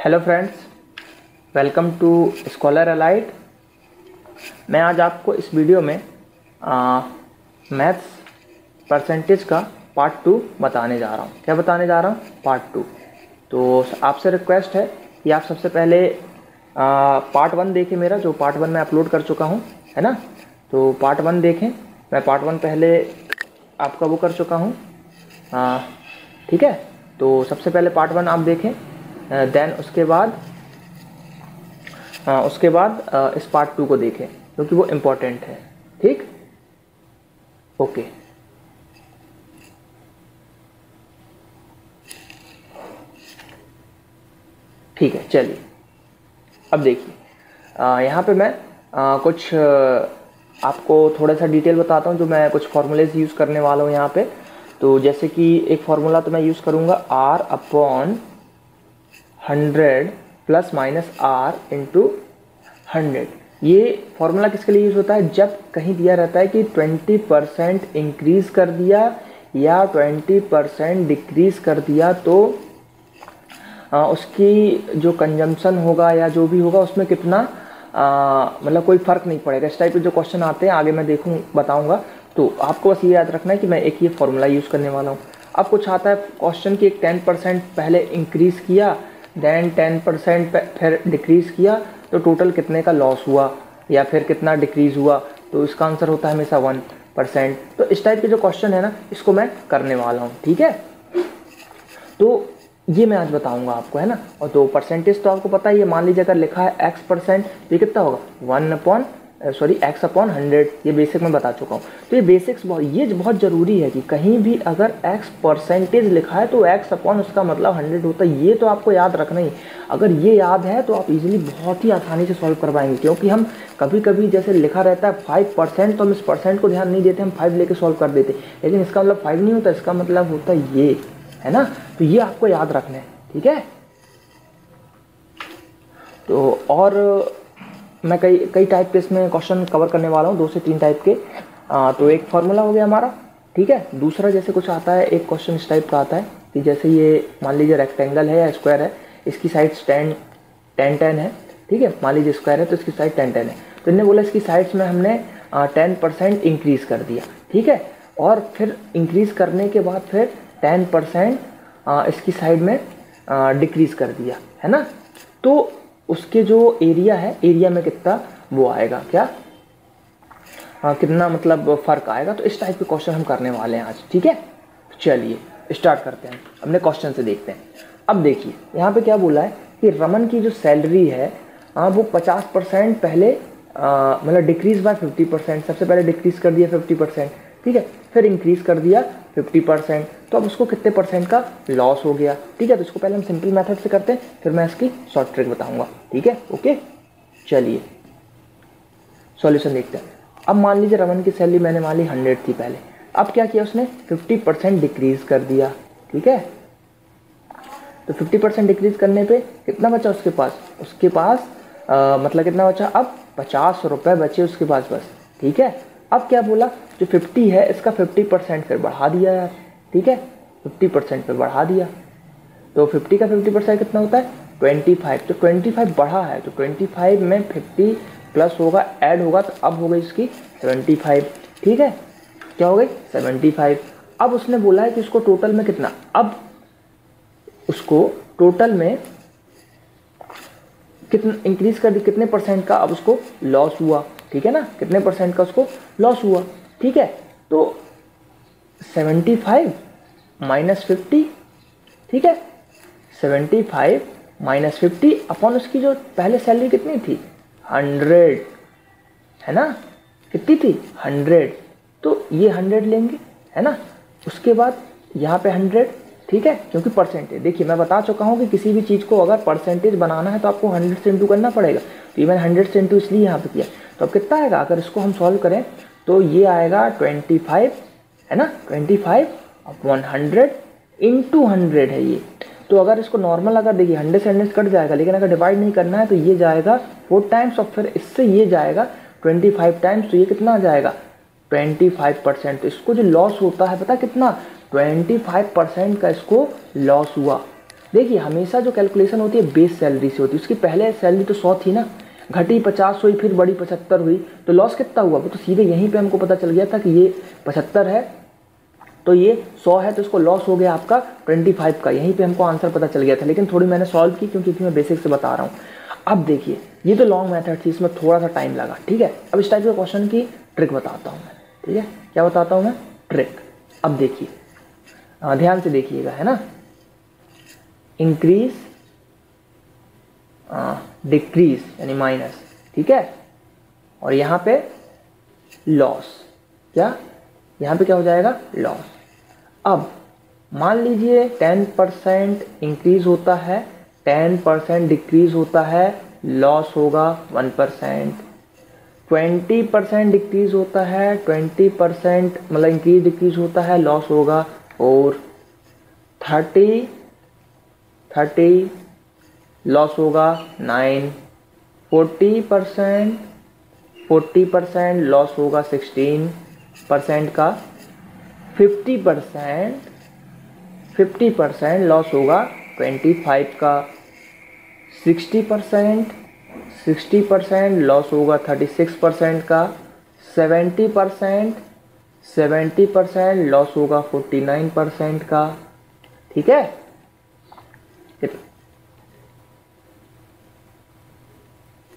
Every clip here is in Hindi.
Hello friends, welcome to scholar allied. मैं आज आपको इस वीडियो में मैथ्स परसेंटेज का पार्ट 2 बताने जा रहा हूँ। क्या बताने जा रहा हूँ? पार्ट 2। तो आपसे रिक्वेस्ट है कि आप सबसे पहले पार्ट 1 देखें मेरा, जो पार्ट 1 मैं अपलोड कर चुका हूँ, है ना। तो पार्ट 1 देखें। मैं पार्ट 1 पहले आपका वो कर चुका हूँ, ठीक है। तो सबसे पहले पार्ट 1 आप देखें, देन उसके बाद इस पार्ट 2 को देखें, क्योंकि वो इम्पोर्टेंट है। ठीक, ओके। ठीक है, चलिए अब देखिए, यहाँ पे मैं कुछ आपको थोड़ा सा डिटेल बताता हूँ, जो मैं कुछ फॉर्मूलेज यूज़ करने वाला हूँ यहाँ पे। तो जैसे कि एक फार्मूला तो मैं यूज़ करूँगा R/100 plus minus R into 100। ये फार्मूला किसके लिए यूज़ होता है? जब कहीं दिया रहता है कि 20% इंक्रीज़ कर दिया या 20% डिक्रीज़ कर दिया, तो उसकी जो कंजम्पशन होगा या जो भी होगा उसमें कितना मतलब कोई फ़र्क नहीं पड़ेगा। इस टाइप के जो क्वेश्चन आते हैं आगे मैं बताऊंगा। तो आपको बस ये याद रखना है कि मैं एक ये फार्मूला यूज़ करने वाला हूँ। अब कुछ आता है क्वेश्चन कि 10% पहले इंक्रीज़ किया, देन 10% फिर डिक्रीज़ किया, तो टोटल कितने का लॉस हुआ या फिर कितना डिक्रीज़ हुआ। तो इसका आंसर होता है हमेशा 1%। तो इस टाइप के जो क्वेश्चन है ना, इसको मैं करने वाला हूँ, ठीक है। तो ये मैं आज बताऊंगा आपको, है ना। और तो परसेंटेज तो आपको पता ही है। मान लीजिए अगर लिखा है x%, ये कितना होगा? x/100। ये बेसिक में बता चुका हूँ। तो ये बेसिक्स ये बहुत ज़रूरी है कि कहीं भी अगर x% लिखा है तो x अपॉन उसका मतलब 100 होता है। ये तो आपको याद रखना ही। अगर ये याद है तो आप इजीली बहुत ही आसानी से सॉल्व कर पाएंगे, क्योंकि हम कभी कभी जैसे लिखा रहता है 5%, तो हम इस परसेंट को ध्यान नहीं देते, हम 5 लेके सॉल्व कर देते, लेकिन इसका मतलब 5 नहीं होता, इसका मतलब होता है ये, है ना। तो ये आपको याद रखना है, ठीक है। तो और मैं कई टाइप के इसमें क्वेश्चन कवर करने वाला हूँ, 2 से 3 टाइप के। तो एक फार्मूला हो गया हमारा, ठीक है। दूसरा जैसे कुछ आता है, एक क्वेश्चन इस टाइप का आता है कि जैसे ये मान लीजिए रेक्टेंगल है या स्क्वायर है, इसकी साइड्स 10 है, ठीक है। मान लीजिए स्क्वायर है तो इसकी साइड 10 है। तो इन्होंने बोला इसकी साइड्स में हमने 10% इंक्रीज़ कर दिया, ठीक है। और फिर इंक्रीज़ करने के बाद फिर 10% इसकी साइड में डिक्रीज़ कर दिया, है ना। तो उसके जो एरिया है, एरिया में कितना वो आएगा, क्या कितना मतलब फ़र्क आएगा। तो इस टाइप के क्वेश्चन हम करने वाले हैं आज, ठीक है। चलिए स्टार्ट करते हैं, अपने क्वेश्चन से देखते हैं। अब देखिए यहाँ पे क्या बोला है कि रमन की जो सैलरी है वो 50% पहले मतलब डिक्रीज़ बाय 50%। सबसे पहले डिक्रीज़ कर दिया 50%, ठीक है। फिर इंक्रीज़ कर दिया 50%, तो अब उसको कितने परसेंट का लॉस हो गया, ठीक है। तो इसको पहले हम सिंपल मेथड से करते हैं, फिर मैं इसकी शॉर्ट ट्रिक बताऊंगा, ठीक है, ओके। चलिए सॉल्यूशन देखते हैं। अब मान लीजिए रमन की सैलरी मैंने मान ली 100 थी पहले। अब क्या किया उसने? 50% डिक्रीज़ कर दिया, ठीक है। तो 50% डिक्रीज़ करने पे कितना बचा उसके पास? उसके पास मतलब कितना बचा? अब 50 रुपये बचे उसके पास बस, ठीक है। अब क्या बोला? जो 50 है इसका 50% फिर बढ़ा दिया यार, ठीक है। 50% फिर बढ़ा दिया, तो 50 का 50% कितना होता है? 25। तो 25 बढ़ा है, तो 25 में 50 प्लस होगा, ऐड होगा, तो अब हो गई इसकी 75, ठीक है। क्या हो गई? 75। अब उसने बोला है कि उसको टोटल में कितना, अब उसको टोटल में कितना इंक्रीज कर दी, कितने परसेंट का अब उसको लॉस हुआ, ठीक है ना। कितने परसेंट का उसको लॉस हुआ, ठीक है। तो 75 माइनस 50, ठीक है। 75 माइनस 50 अपॉन उसकी जो पहले सैलरी कितनी थी? 100, है ना। कितनी थी? 100। तो ये 100 लेंगे, है ना। उसके बाद यहाँ पे 100, ठीक है, क्योंकि परसेंटेज। देखिए मैं बता चुका हूँ कि किसी भी चीज़ को अगर परसेंटेज बनाना है तो आपको 100 से इंटू करना पड़ेगा। तो ये मैंने 100 से इंटू इसलिए यहाँ पे किया। तो अब कितना आएगा अगर इसको हम सॉल्व करें? तो ये आएगा 25, है ना। 25 अपॉन 100 इंटू 100 है ये। तो अगर इसको नॉर्मल अगर देखिए 100 से 100 कट जाएगा, लेकिन अगर डिवाइड नहीं करना है तो ये जाएगा 4 टाइम्स, और फिर इससे ये जाएगा 25 टाइम्स। तो ये कितना आ जाएगा? 25%। तो इसको जो लॉस होता है पता कितना? 25% का इसको लॉस हुआ। देखिए हमेशा जो कैलकुलेशन होती है बेस सैलरी से होती है, उसकी पहले सैलरी तो 100 थी ना, घटी 50 हुई, फिर बड़ी 75 हुई, तो लॉस कितना हुआ? वो तो सीधे यहीं पे हमको पता चल गया था कि ये 75 है तो ये 100 है, तो इसको लॉस हो गया आपका 25 का, यहीं पे हमको आंसर पता चल गया था। लेकिन थोड़ी मैंने सॉल्व की क्योंकि मैं बेसिक से बता रहा हूँ। अब देखिए ये तो लॉन्ग मेथड थी, इसमें थोड़ा सा टाइम लगा, ठीक है। अब इस टाइप के क्वेश्चन की ट्रिक बताता हूँ मैं, ठीक है। क्या बताता हूँ मैं? ट्रिक। अब देखिए ध्यान से देखिएगा, है ना। इंक्रीज डिक्रीज यानी माइनस, ठीक है। और यहाँ पे लॉस, क्या यहाँ पे क्या हो जाएगा? लॉस। अब मान लीजिए 10% इंक्रीज होता है, 10% डिक्रीज होता है, लॉस होगा 1%। 20% डिक्रीज होता है, 20% मतलब इंक्रीज डिक्रीज होता है, लॉस होगा। और 30 लॉस होगा 9। 40% लॉस होगा 16% का। 50% लॉस होगा 25 का। 60% लॉस होगा 36% का। 70% लॉस होगा 49% का, ठीक है।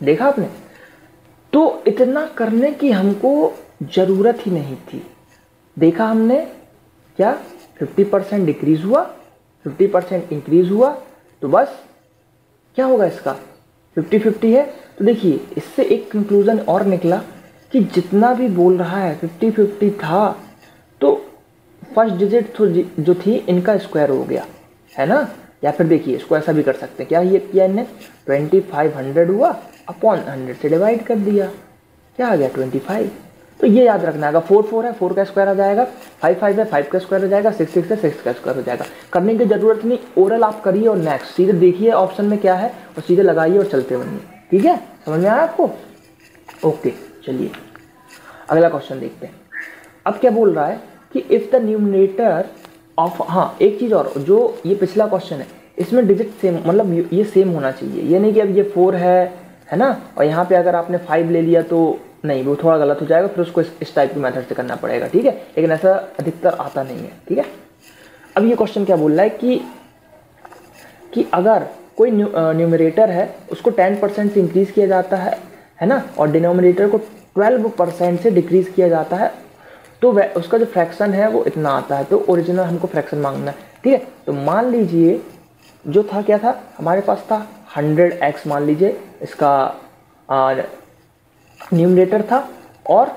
देखा आपने? तो इतना करने की हमको जरूरत ही नहीं थी। देखा हमने क्या? 50% डिक्रीज हुआ, 50% इंक्रीज हुआ, तो बस क्या होगा इसका? 50-50 है। तो देखिए इससे एक कंक्लूजन और निकला कि जितना भी बोल रहा है 50-50 था, तो फर्स्ट डिजिट तो जो थी इनका स्क्वायर हो गया, है ना। या फिर देखिए इसको ऐसा भी कर सकते हैं, क्या ये किया इन्हें? 2500 हुआ अपॉन 100 से डिवाइड कर दिया, क्या आ गया? 25। तो ये याद रखना है, 4 है, 4 का स्क्वायर आ जाएगा, 5 है, 5 का स्क्वायर हो जाएगा, 6 है, 6 का स्क्वायर हो जाएगा। करने की जरूरत नहीं, ओरल आप करिए और नेक्स्ट सीधे देखिए ऑप्शन में क्या है और सीधे लगाइए और चलते बनिए, ठीक है। समझ में आया आपको? ओके, चलिए अगला क्वेश्चन देखते हैं। अब क्या बोल रहा है कि इफ द न्यूमरेटर ऑफ, हाँ एक चीज और, जो ये पिछला क्वेश्चन है इसमें डिजिट सेम, मतलब ये सेम होना चाहिए। ये नहीं कि अब ये 4 है ना, और यहाँ पे अगर आपने 5 ले लिया तो नहीं, वो थोड़ा गलत हो जाएगा, फिर उसको इस टाइप की मेथड से करना पड़ेगा, ठीक है। लेकिन ऐसा अधिकतर आता नहीं है, ठीक है। अब ये क्वेश्चन क्या बोल रहा है कि अगर कोई न्यूमरेटर है उसको 10% से इंक्रीज किया जाता है ना, और डिनोमिनेटर को 12% से डिक्रीज किया जाता है, तो उसका जो फ्रैक्शन है वो इतना आता है। तो ओरिजिनल हमको फ्रैक्शन मांगना है, ठीक है। तो मान लीजिए जो था, क्या था हमारे पास था 100x, मान लीजिए इसका न्यूमरेटर था, और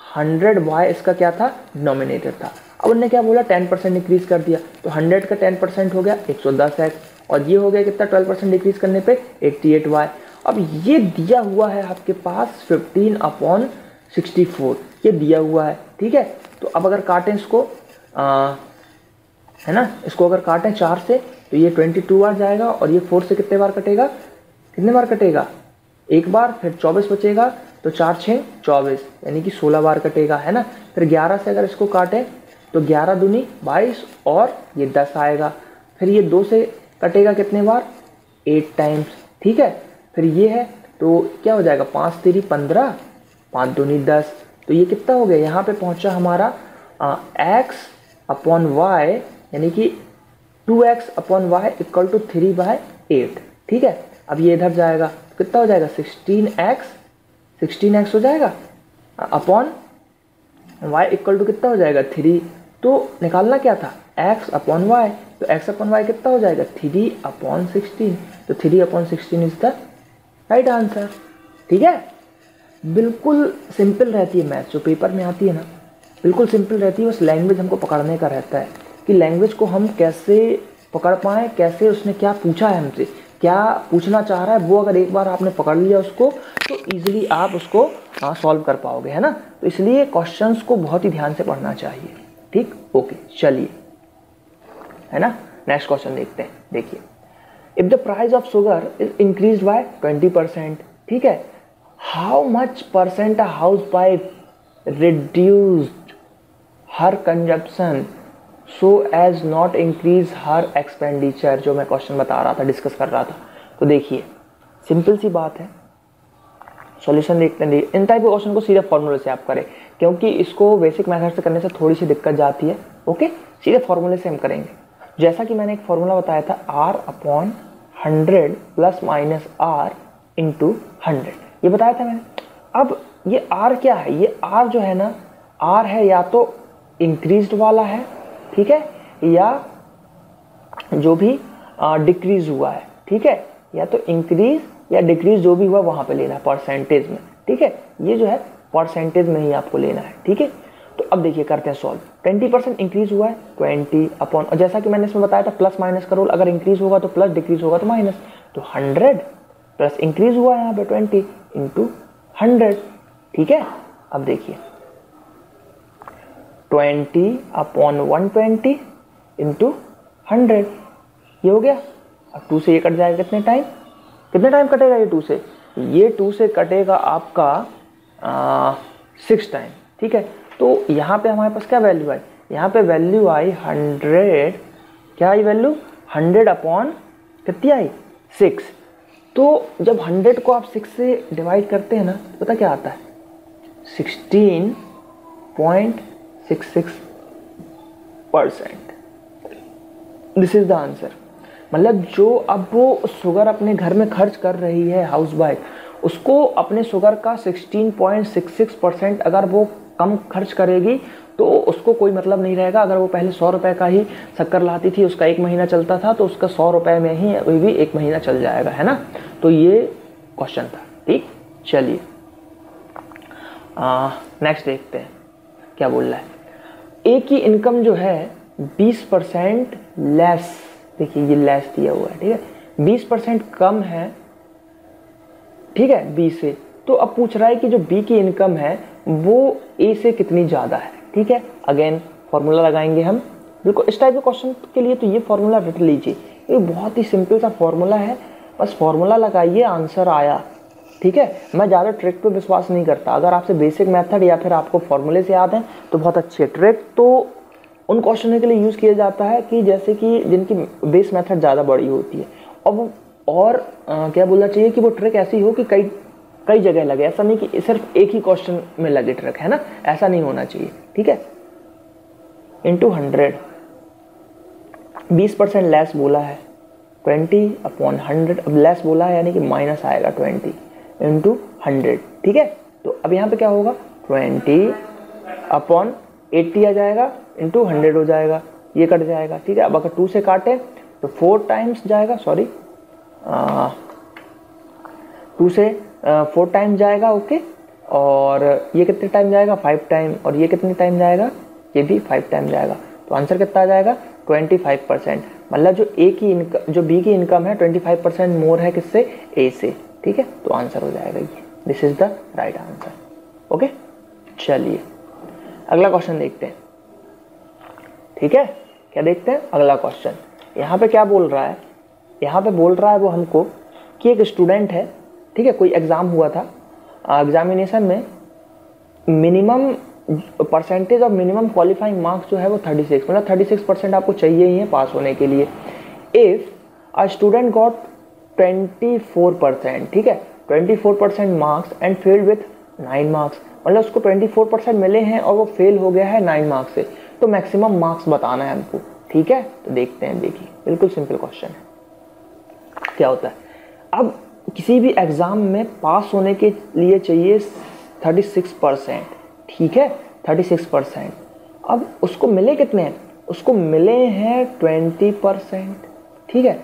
100y इसका क्या था? डिनोमिनेटर था। अब उन्होंने क्या बोला? 10% डिक्रीज कर दिया, तो 100 का 10% हो गया 110x, और ये हो गया कितना? 12% डिक्रीज करने पे 88y। अब ये दिया हुआ है आपके पास 15/64, ये दिया हुआ है, ठीक है। तो अब अगर काटें इसको, है ना, इसको अगर काटें 4 से तो ये 22 बार जाएगा, और ये 4 से कितने बार कटेगा? कितने बार कटेगा? एक बार, फिर 24 बचेगा, तो 4 6 24, यानी कि 16 बार कटेगा, है ना। फिर 11 से अगर इसको काटें तो 11 दूनी 22, और ये 10 आएगा। फिर ये 2 से कटेगा कितने बार? 8 टाइम्स, ठीक है। फिर ये है तो क्या हो जाएगा? 5 3 15, 5 दूनी 10, तो ये कितना हो गया? यहाँ पे पहुँचा हमारा x/y, यानी कि 2x/y इक्वल टू 3/8, ठीक है। अब ये इधर जाएगा तो कितना हो जाएगा? 16x हो जाएगा, अपॉन y इक्वल टू कितना हो जाएगा? 3। तो निकालना क्या था? x/y, तो x/y कितना हो जाएगा? 3/16, तो 3/16 इज द राइट आंसर, ठीक है। बिल्कुल सिंपल रहती है मैथ, जो पेपर में आती है ना, बिल्कुल सिंपल रहती है। बस लैंग्वेज हमको पकड़ने का रहता है कि लैंग्वेज को हम कैसे पकड़ पाएँ, कैसे उसने क्या पूछा है हमसे, क्या पूछना चाह रहा है, वो अगर एक बार आपने पकड़ लिया उसको, तो ईजिली आप उसको सॉल्व कर पाओगे, है ना। तो इसलिए क्वेश्चंस को बहुत ही ध्यान से पढ़ना चाहिए, ठीक। ओके, चलिए, है ना, नेक्स्ट क्वेश्चन देखते हैं। देखिए, if the price of sugar is increase by 20%, ठीक है, how much percent a housewife reduced her consumption so as not increase her expenditure, जो मैं क्वेश्चन बता रहा था, डिस्कस कर रहा था। तो देखिए सिंपल सी बात है, सॉल्यूशन देखते हैं। इन टाइप के क्वेश्चन को सीधे फॉर्मूले से आप करें, क्योंकि इसको बेसिक मेथड से करने से थोड़ी सी दिक्कत जाती है। ओके, सीधे फॉर्मूले से हम करेंगे। जैसा कि मैंने एक फॉर्मूला बताया था, R/100 plus minus R into 100, ये बताया था मैंने। अब ये R क्या है, ये R जो है ना, R है या तो इंक्रीज्ड वाला है, ठीक है, या जो भी डिक्रीज हुआ है, ठीक है, या तो इंक्रीज या डिक्रीज जो भी हुआ वहां पे लेना है परसेंटेज में, ठीक है। ये जो है परसेंटेज में ही आपको लेना है, ठीक है। तो अब देखिए करते हैं सॉल्व। 20% इंक्रीज हुआ है, 20 अपॉन, और जैसा कि मैंने इसमें बताया था प्लस माइनस का रूल, अगर इंक्रीज होगा तो प्लस, डिक्रीज होगा तो माइनस। तो 100 प्लस इंक्रीज हुआ है यहाँ पे 20 इंटू 100, ठीक है। अब देखिए 20 अपॉन 120 इंटू 100, ये हो गया। अब 2 से ये कट जाएगा, कितने टाइम कटेगा ये 2 से? ये 2 से कटेगा आपका 6 टाइम, ठीक है। तो यहाँ पे हमारे पास क्या वैल्यू आई? यहाँ पे वैल्यू आई 100, क्या आई वैल्यू? 100 अपॉन कितनी आई? 6। तो जब 100 को आप 6 से डिवाइड करते हैं ना, तो पता क्या आता है? 16.66%। This is the answer. मतलब जो अब वो शुगर अपने घर में खर्च कर रही है हाउस वाइफ, उसको अपने शुगर का 16.66% अगर वो कम खर्च करेगी तो उसको कोई मतलब नहीं रहेगा। अगर वो पहले 100 रुपये का ही शक्कर लाती थी, उसका 1 महीना चलता था, तो उसका 100 रुपये में ही अभी भी 1 महीना चल जाएगा, है ना। तो ये क्वेश्चन था, ठीक। चलिए नेक्स्ट देखते हैं क्या बोल रहा है। एक ही इनकम जो है 20% लेस, देखिए ये लेस दिया हुआ है, ठीक है, 20% कम है, ठीक है, बी से। तो अब पूछ रहा है कि जो बी की इनकम है वो ए से कितनी ज़्यादा है, ठीक है। अगेन फॉर्मूला लगाएंगे हम, बिल्कुल इस टाइप के क्वेश्चन के लिए तो ये फॉर्मूला रट लीजिए, ये बहुत ही सिंपल सा फॉर्मूला है, बस फॉर्मूला लगाइए, आंसर आया, ठीक है। मैं ज़्यादा ट्रिक पे विश्वास नहीं करता। अगर आपसे बेसिक मेथड या फिर आपको फॉर्मूले से याद है तो बहुत अच्छी है। ट्रिक तो उन क्वेश्चन के लिए यूज़ किया जाता है कि जैसे कि जिनकी बेस मेथड ज़्यादा बड़ी होती है, और क्या बोलना चाहिए कि वो ट्रिक ऐसी हो कि कई जगह लगे, ऐसा नहीं कि सिर्फ एक ही क्वेश्चन में लगे ट्रिक, है ना, ऐसा नहीं होना चाहिए, ठीक है। इंटू 100, 20% लेस बोला है, 20 अपॉन 100, अब लेस बोला है यानी कि माइनस आएगा 20 इंटू 100, ठीक है। तो अब यहाँ पे क्या होगा, 20 अपॉन 80 आ जाएगा, इंटू 100 हो जाएगा, ये कट जाएगा, ठीक है। अब अगर 2 से काटे तो 4 टाइम्स जाएगा, सॉरी 2 से 4 टाइम जाएगा, ओके। और ये कितने टाइम जाएगा? 5 टाइम। और ये कितने टाइम जाएगा? ये भी 5 टाइम जाएगा। तो आंसर कितना आ जाएगा? 25%। मतलब जो ए की इनकम, जो बी की इनकम है 25% मोर है किससे? ए से, ठीक है। तो आंसर हो जाएगा ये, this is the right answer, okay. चलिए अगला क्वेश्चन देखते हैं, ठीक है। क्या देखते हैं अगला क्वेश्चन? यहाँ पे क्या बोल रहा है? यहाँ पे बोल रहा है वो हमको कि एक स्टूडेंट है, ठीक है, कोई एग्ज़ाम हुआ था, एग्जामिनेशन में मिनिमम परसेंटेज और मिनिमम क्वालिफाइंग मार्क्स जो है वो 36, मतलब 36% आपको चाहिए ही है पास होने के लिए। इफ़ अ स्टूडेंट गॉट 24%, ठीक है, 24% marks and failed with 9 marks, मतलब उसको 24% मिले हैं और वो फेल हो गया है 9 मार्क्स से, तो मैक्सिमम मार्क्स बताना है हमको, ठीक है। तो देखते हैं, देखिए बिल्कुल सिंपल क्वेश्चन है। क्या होता है, अब किसी भी एग्ज़ाम में पास होने के लिए चाहिए 36%, ठीक है, 36%। अब उसको मिले कितने हैं? उसको मिले हैं 20%, ठीक है,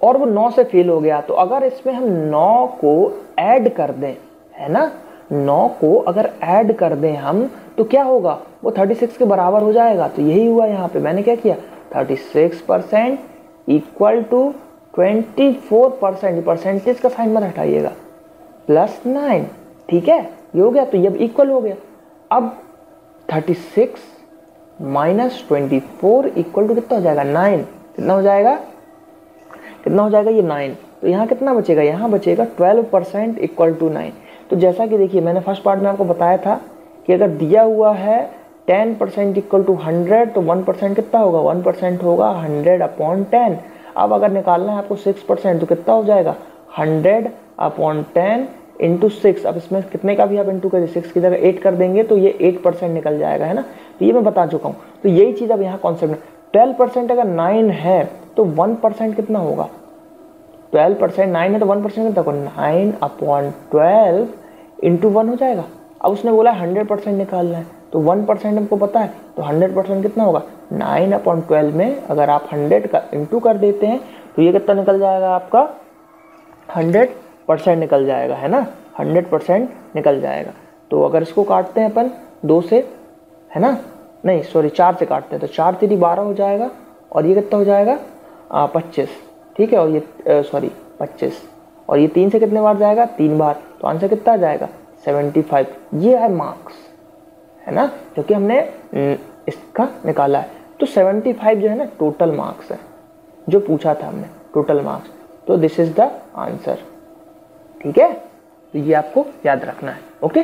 और वो 9 से फेल हो गया। तो अगर इसमें हम 9 को ऐड कर दें, है ना, 9 को अगर ऐड कर दें हम, तो क्या होगा? वो 36 के बराबर हो जाएगा। तो यही हुआ यहाँ पे, मैंने क्या किया, 36% इक्वल टू 24%, परसेंटेज का साइन मत हटाइएगा, प्लस 9, ठीक है, ये हो गया। तो ये इक्वल हो गया। अब 36 माइनस 24 इक्वल टू कितना हो जाएगा? 9। कितना हो जाएगा? कितना हो जाएगा? ये 9। तो यहाँ कितना बचेगा? यहाँ बचेगा 12% इक्वल टू 9। तो जैसा कि देखिए मैंने फर्स्ट पार्ट में आपको बताया था कि अगर दिया हुआ है 10% इक्वल टू 100, तो 1% कितना होगा, 1% होगा 100/10। अब अगर निकालना है आपको 6%, तो कितना हो जाएगा 100/10 इंटू 6। अब इसमें कितने का भी आप इंटू करिए, 6 की जगह 8 कर देंगे तो ये 8% निकल जाएगा, है ना। तो ये मैं बता चुका हूँ। तो यही चीज़ अब यहाँ कॉन्सेप्ट में 12% अगर 9 है तो 1% कितना होगा, 12% 9 है तो 1% कितना होगा, 9/12 इंटू 1 हो जाएगा। अब उसने बोला 100% निकालना है, तो 1% हमको पता है, तो 100% कितना होगा, 9/12 में अगर आप 100 का इंटू कर देते हैं तो ये कितना निकल जाएगा आपका, 100% निकल जाएगा, है ना, 100% निकल जाएगा। तो अगर इसको काटते हैं अपन 2 से, है ना, नहीं सॉरी 4 से काटते हैं, तो 4 3 12 हो जाएगा, और ये कितना हो जाएगा 25, ठीक है, और ये सॉरी 25, और ये 3 से कितने बार जाएगा, 3 बार, तो आंसर कितना आ जाएगा 75। ये है मार्क्स, है ना, क्योंकि हमने इसका निकाला है। तो 75 जो है ना टोटल मार्क्स है, जो पूछा था हमने टोटल मार्क्स। तो दिस इज द आंसर, ठीक है। तो ये आपको याद रखना है, ओके।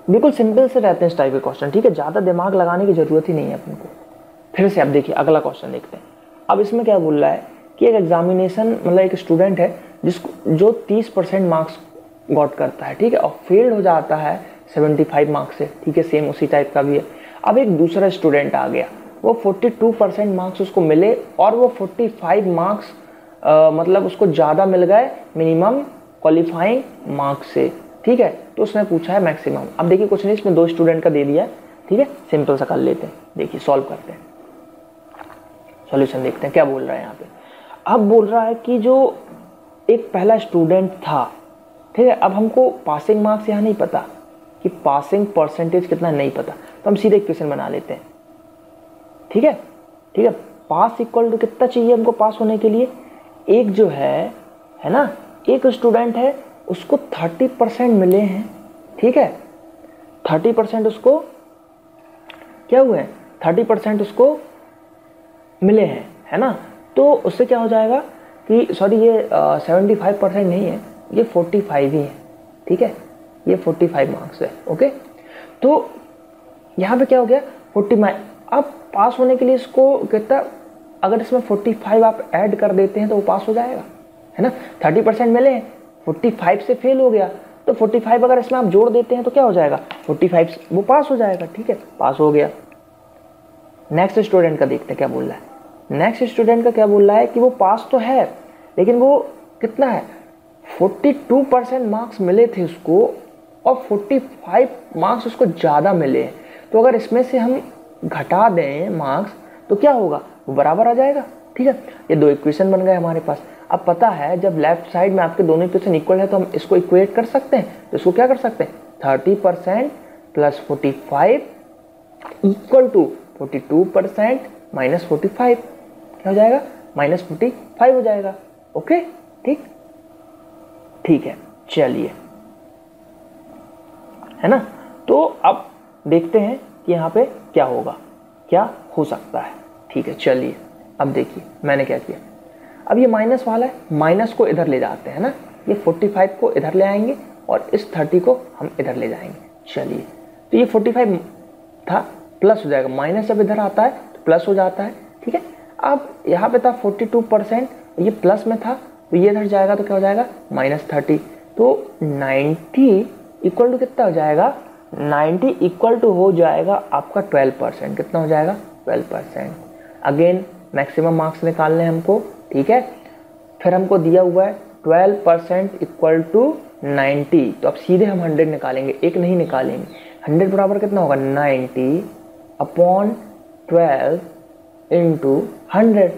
बिल्कुल सिंपल से रहते हैं इस टाइप के क्वेश्चन, ठीक है, ज़्यादा दिमाग लगाने की जरूरत ही नहीं है अपन को। फिर से आप देखिए अगला क्वेश्चन देखते हैं। अब इसमें क्या बोल रहा है कि एक एग्जामिनेशन, मतलब एक स्टूडेंट है जिसको जो 30% मार्क्स गॉट करता है, ठीक है, और फेल हो जाता है 75 मार्क्स से, ठीक है, सेम उसी टाइप का भी है। अब एक दूसरा स्टूडेंट आ गया, वो 42% मार्क्स उसको मिले, और वो 45 मार्क्स मतलब उसको ज़्यादा मिल गए मिनिमम क्वालिफाइंग मार्क्स से, ठीक है। तो उसने पूछा है मैक्सिमम। अब देखिए कुछ नहीं, इसमें 2 स्टूडेंट का दे दिया है, ठीक है, सिंपल सा कर लेते हैं। देखिए सॉल्व करते हैं, सॉल्यूशन देखते हैं क्या बोल रहा है यहाँ पे। अब बोल रहा है कि जो एक पहला स्टूडेंट था, ठीक है, अब हमको पासिंग मार्क्स यहाँ नहीं पता कि पासिंग परसेंटेज कितना, नहीं पता, तो हम सीधे इक्वेशन बना लेते हैं, ठीक है, ठीक है। पास इक्वल टू कितना चाहिए हमको पास होने के लिए, एक जो है ना, एक स्टूडेंट है उसको 30% मिले हैं, ठीक है, 30% उसको क्या हुए हैं, 30% उसको मिले हैं, है ना। तो उससे क्या हो जाएगा कि सॉरी ये 75% नहीं है, ये 45 ही है, ठीक है, ये 45 मार्क्स है, ओके। तो यहाँ पे क्या हो गया 40। अब पास होने के लिए इसको कितना, अगर इसमें 45 आप ऐड कर देते हैं तो वो पास हो जाएगा, है ना। 30% मिले हैं, 45 से फेल हो गया, तो 45 अगर इसमें आप जोड़ देते हैं तो क्या हो जाएगा 45, वो पास हो जाएगा, ठीक है, पास हो गया। नेक्स्ट स्टूडेंट का देखते हैं क्या बोल रहा है। नेक्स्ट स्टूडेंट का क्या बोल रहा है कि वो पास तो है, लेकिन वो कितना है, 42% मार्क्स मिले थे उसको, और 45 मार्क्स उसको ज़्यादा मिले हैं। तो अगर इसमें से हम घटा दें मार्क्स तो क्या होगा, वो बराबर आ जाएगा, ठीक है। ये 2 इक्वेशन बन गए हमारे पास। अब पता है जब लेफ्ट साइड में आपके दोनों इक्वेशन इक्वल है तो हम इसको इक्वेट कर सकते हैं। तो इसको क्या कर सकते हैं, 30% प्लस 45 इक्वल टू 42% माइनस 45, क्या हो जाएगा -45 हो जाएगा, ओके, ठीक, ठीक है, चलिए, है ना। तो अब देखते हैं कि यहाँ पे क्या होगा, क्या हो सकता है, ठीक है। चलिए अब देखिए मैंने क्या किया, अब ये माइनस वाला है, माइनस को इधर ले जाते हैं ना, ये 45 को इधर ले आएंगे और इस 30 को हम इधर ले जाएंगे। चलिए, तो ये 45 था, प्लस हो जाएगा, माइनस जब इधर आता है तो प्लस हो जाता है, ठीक है। अब यहाँ पे था 42%, ये प्लस में था, तो ये इधर जाएगा तो क्या हो जाएगा -30, तो 90 इक्वल टू कितना हो जाएगा, 90 इक्वल टू हो जाएगा आपका 12%, कितना हो जाएगा 12%। अगेन मैक्सिमम मार्क्स निकालने हमको, ठीक है। फिर हमको दिया हुआ है 12% इक्वल टू 90, तो अब सीधे हम 100 निकालेंगे, एक नहीं निकालेंगे। 100 बराबर कितना होगा 90/12 इंटू 100।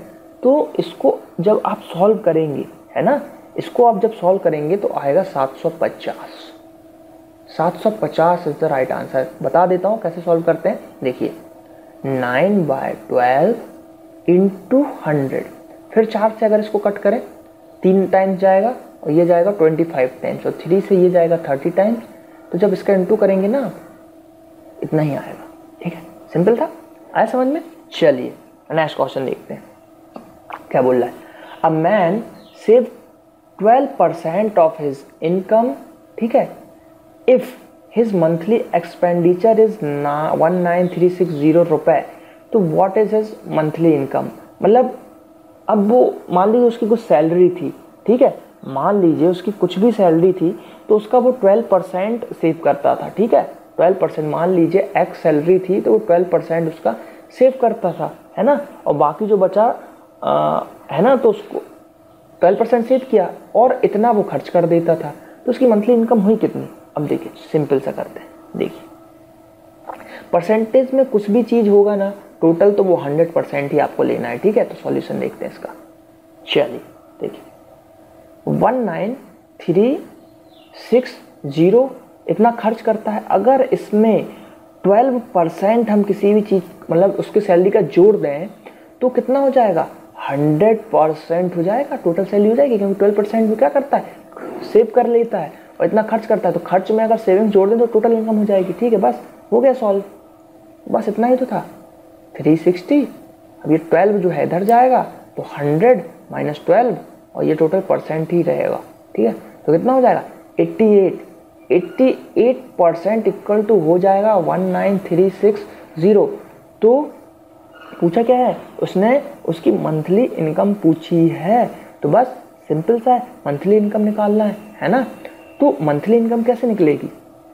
तो इसको जब आप सॉल्व करेंगे, है ना, इसको आप जब सॉल्व करेंगे तो आएगा 750। 750 इज द राइट आंसर। बता देता हूँ कैसे सॉल्व करते हैं, देखिए 9/12 इंटू 100, फिर 4 से अगर इसको कट करें 3 टाइम्स जाएगा और ये जाएगा 25 टाइम्स, और 3 से ये जाएगा 30 टाइम्स। तो जब इसका इंटू करेंगे ना इतना ही आएगा, ठीक है, सिंपल था, आया समझ में। चलिए नेक्स्ट क्वेश्चन देखते हैं क्या बोल रहा है। A man save 12% of his income, ठीक है, if his monthly expenditure is 19,360 रुपए, तो what is his monthly income. मतलब अब वो मान लीजिए उसकी कुछ सैलरी थी, ठीक है, मान लीजिए उसकी कुछ भी सैलरी थी, तो उसका वो 12% सेव करता था, ठीक है, 12%, मान लीजिए एक्स सैलरी थी तो वो 12% उसका सेव करता था, है ना, और बाकी जो बचा है ना, तो उसको 12% सेव किया और इतना वो खर्च कर देता था, तो उसकी मंथली इनकम हुई कितनी। अब देखिए सिंपल सा करते हैं, देखिए परसेंटेज में कुछ भी चीज़ होगा ना, टोटल तो वो 100% ही आपको लेना है, ठीक है। तो सॉल्यूशन देखते हैं इसका, चलिए देखिए 19,360 इतना खर्च करता है। अगर इसमें 12% हम किसी भी चीज़ मतलब उसके सैलरी का जोड़ दें तो कितना हो जाएगा, 100% हो जाएगा, टोटल सैलरी हो जाएगी, क्योंकि 12% में क्या करता है, सेव कर लेता है और इतना खर्च करता है, तो खर्च में अगर सेविंग जोड़ दें तो टोटल इनकम हो जाएगी, ठीक है, बस हो गया सॉल्व, बस इतना ही तो था 360। अब ये 12 जो है इधर जाएगा तो 100 माइनस 12 और ये टोटल परसेंट ही रहेगा, ठीक है, तो कितना हो जाएगा 88% इक्वल टू हो जाएगा 19,360। तो पूछा क्या है उसने, उसकी मंथली इनकम पूछी है, तो बस सिंपल सा है, मंथली इनकम निकालना है ना। तो मंथली इनकम कैसे निकलेगी,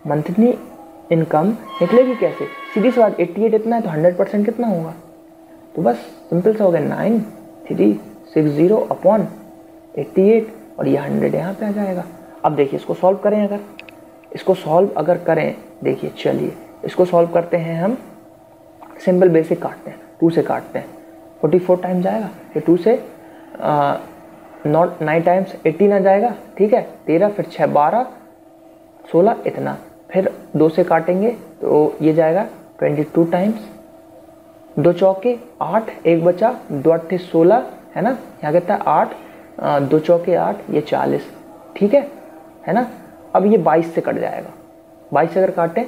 मंथली इनकम निकलेगी कैसे, सीधी सी बात, 88 इतना है तो 100% कितना होगा, तो बस सिंपल सा हो गया 9,360 अपॉन 88 और ये 100 यहाँ पे आ जाएगा। अब देखिए इसको सॉल्व करें, अगर इसको सॉल्व अगर करें, देखिए चलिए इसको सॉल्व करते हैं हम, सिंपल बेसिक काटते हैं, 2 से काटते हैं, 44 टाइम जाएगा, फिर 2 से 9 टाइम्स 18 आ जाएगा, ठीक है, 13 फिर 6 12 16 इतना, फिर 2 से काटेंगे तो ये जाएगा 22 टाइम्स, 2 चौके 8, 1 बचा, 2 8 16, है ना, यहाँ कितना 8, 2 चौके 8, ये 40, ठीक है ना। अब ये 22 से कट जाएगा, 22 से अगर काटें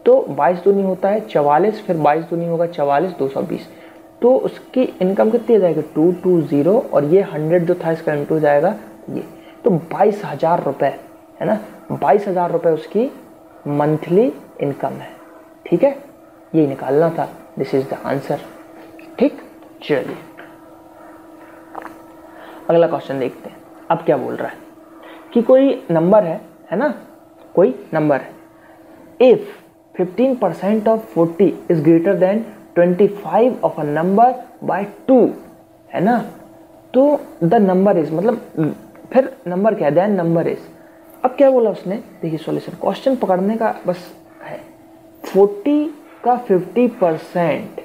तो 22 दूनी होता है 44, फिर 22 दूनी होगा 44, 220, तो उसकी इनकम कितनी आ जाएगी 220 और ये 100 जो था इसका इंटू जाएगा ये, तो 22,000 रुपये, है ना, 22,000 रुपये उसकी मंथली इनकम है, ठीक है, ये निकालना था, दिस इज द आंसर, ठीक। चलिए अगला क्वेश्चन देखते हैं। अब क्या बोल रहा है कि कोई नंबर है ना, कोई नंबर है, if 15% of 40 is greater than 25 of a number by 2, है ना, तो द नंबर इज, मतलब फिर नंबर क्या है, देन नंबर इज। अब क्या बोला उसने, देखिए सॉल्यूशन, क्वेश्चन पकड़ने का बस है, 40 का 50%,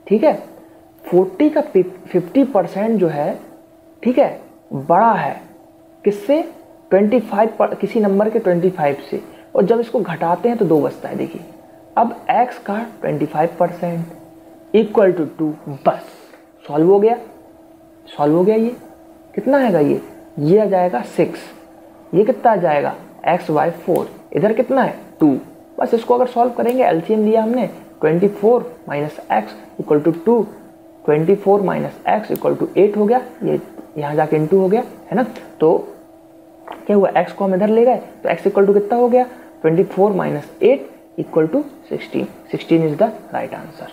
ठीक है, 40 का 50% जो है, ठीक है, बड़ा है किससे, 25 पर, किसी नंबर के 25 से, और जब इसको घटाते हैं तो 2 बचता है। देखिए अब x का 25% इक्वल टू 2, बस सॉल्व हो गया, सॉल्व हो गया। ये कितना आएगा, ये आ जाएगा 6, ये कितना आ जाएगा x बाय 4, इधर कितना है 2, बस इसको अगर सॉल्व करेंगे, एलसीएम लिया हमने, 24 minus x equal to 2, 24 minus x equal to 8 हो गया, ये यहाँ जाके इंटू हो गया, है ना, तो क्या हुआ, x को हम इधर ले गए तो x इक्वल टू कितना हो गया, 24 minus 8 equal to 16, 16 is the right answer,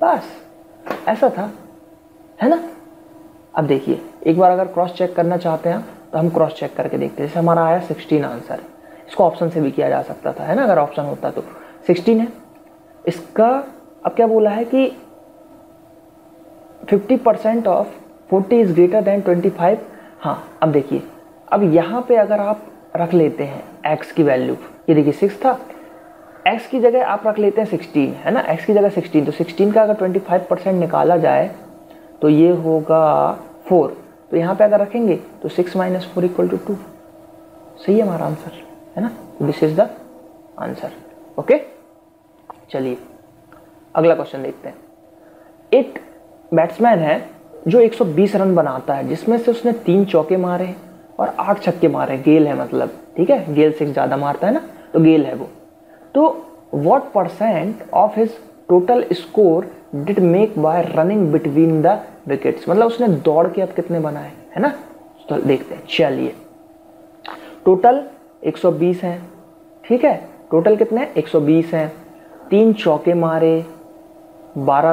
बस ऐसा था, है ना। अब देखिए एक बार अगर क्रॉस चेक करना चाहते हैं तो हम क्रॉस चेक करके देखते हैं, जैसे हमारा आया 16 आंसर, इसको ऑप्शन से भी किया जा सकता था, है ना, अगर ऑप्शन होता तो 16 है इसका। अब क्या बोला है कि 50% ऑफ 40 इज ग्रेटर देन 25, हाँ। अब देखिए अब यहाँ पे अगर आप रख लेते हैं x की वैल्यू, ये देखिए 6 था, x की जगह आप रख लेते हैं 16, है ना, x की जगह 16, तो 16 का अगर 25% निकाला जाए तो ये होगा 4, तो यहाँ पे अगर रखेंगे तो 6 माइनस 4 इक्वल टू 2, सही है हमारा आंसर, है ना, this is the answer, okay. चलिए अगला क्वेश्चन देखते हैं। एक बैट्समैन है जो 120 रन बनाता है, जिसमें से उसने 3 चौके मारे और 8 छक्के मारे, गेल है मतलब, ठीक है, गेल 6 ज़्यादा मारता है ना, तो गेल है वो, तो what percent of his total score did make bye running between the wickets, मतलब उसने दौड़ के अब कितने बनाए, है ना, तो देखते हैं। चलिए टोटल 120 है, ठीक है, टोटल कितने हैं 120 हैं। 3 चौके मारे, 12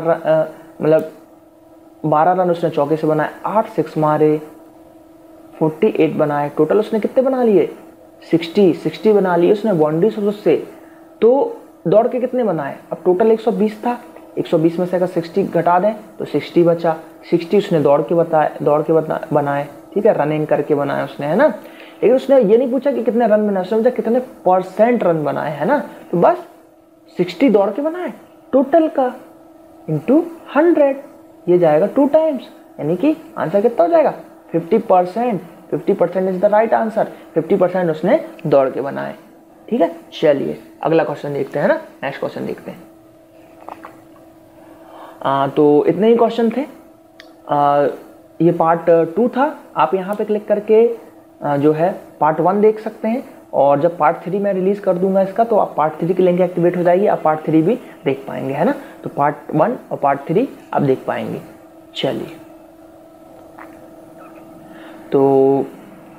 रन उसने चौके से बनाए, 8 सिक्स मारे, 48 बनाए। टोटल उसने कितने बना लिए 60 बना लिए उसने बाउंड्रीज उससे। तो दौड़ के कितने बनाए, अब टोटल 120 था, 120 में से अगर 60 घटा दें तो 60 बचा। 60 उसने दौड़ के बनाए, ठीक है, रनिंग करके बनाए उसने, है ना। लेकिन उसने ये नहीं पूछा कि कितने रन बनाए, उसने पूछा कितने % रन बनाए, है ना। तो बस 60 दौड़ के बनाए टोटल का इंटू 100, ये जाएगा 2 टाइम्स, यानी कि आंसर कितना हो जाएगा 50%। 50% इज द राइट आंसर। 50% उसने दौड़ के बनाए, ठीक है। चलिए अगला क्वेश्चन देखते हैं ना, नेक्स्ट क्वेश्चन देखते हैं। तो इतने ही क्वेश्चन थे। ये पार्ट 2 था। आप यहाँ पे क्लिक करके जो है पार्ट 1 देख सकते हैं, और जब पार्ट 3 मैं रिलीज कर दूंगा इसका, तो आप पार्ट 3 की लिंक एक्टिवेट हो जाएगी, आप पार्ट 3 भी देख पाएंगे, है ना। तो पार्ट 1 और पार्ट 3 आप देख पाएंगे। चलिए, तो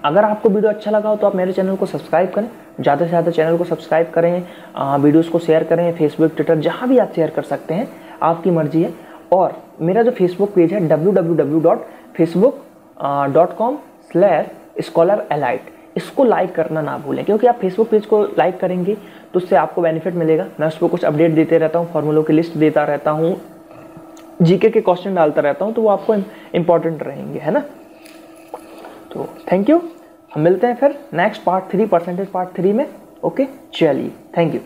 अगर आपको वीडियो अच्छा लगा हो तो आप मेरे चैनल को सब्सक्राइब करें, ज़्यादा से ज़्यादा चैनल को सब्सक्राइब करें, वीडियोस को शेयर करें, फेसबुक ट्विटर जहाँ भी आप शेयर कर सकते हैं, आपकी मर्जी है। और मेरा जो फेसबुक पेज है www.facebook.com/scholarelite, इसको लाइक करना ना भूलें, क्योंकि आप फेसबुक पेज को लाइक करेंगे तो उससे आपको बेनिफिट मिलेगा। मैं उस पर कुछ अपडेट देते रहता हूँ, फॉर्मूलों की लिस्ट देता रहता हूँ, जीके के क्वेश्चन डालता रहता हूँ, तो वो आपको इंपॉर्टेंट रहेंगे, है ना। तो थैंक यू, हम मिलते हैं फिर नेक्स्ट पार्ट 3, परसेंटेज पार्ट 3 में। ओके, चलिए, थैंक यू।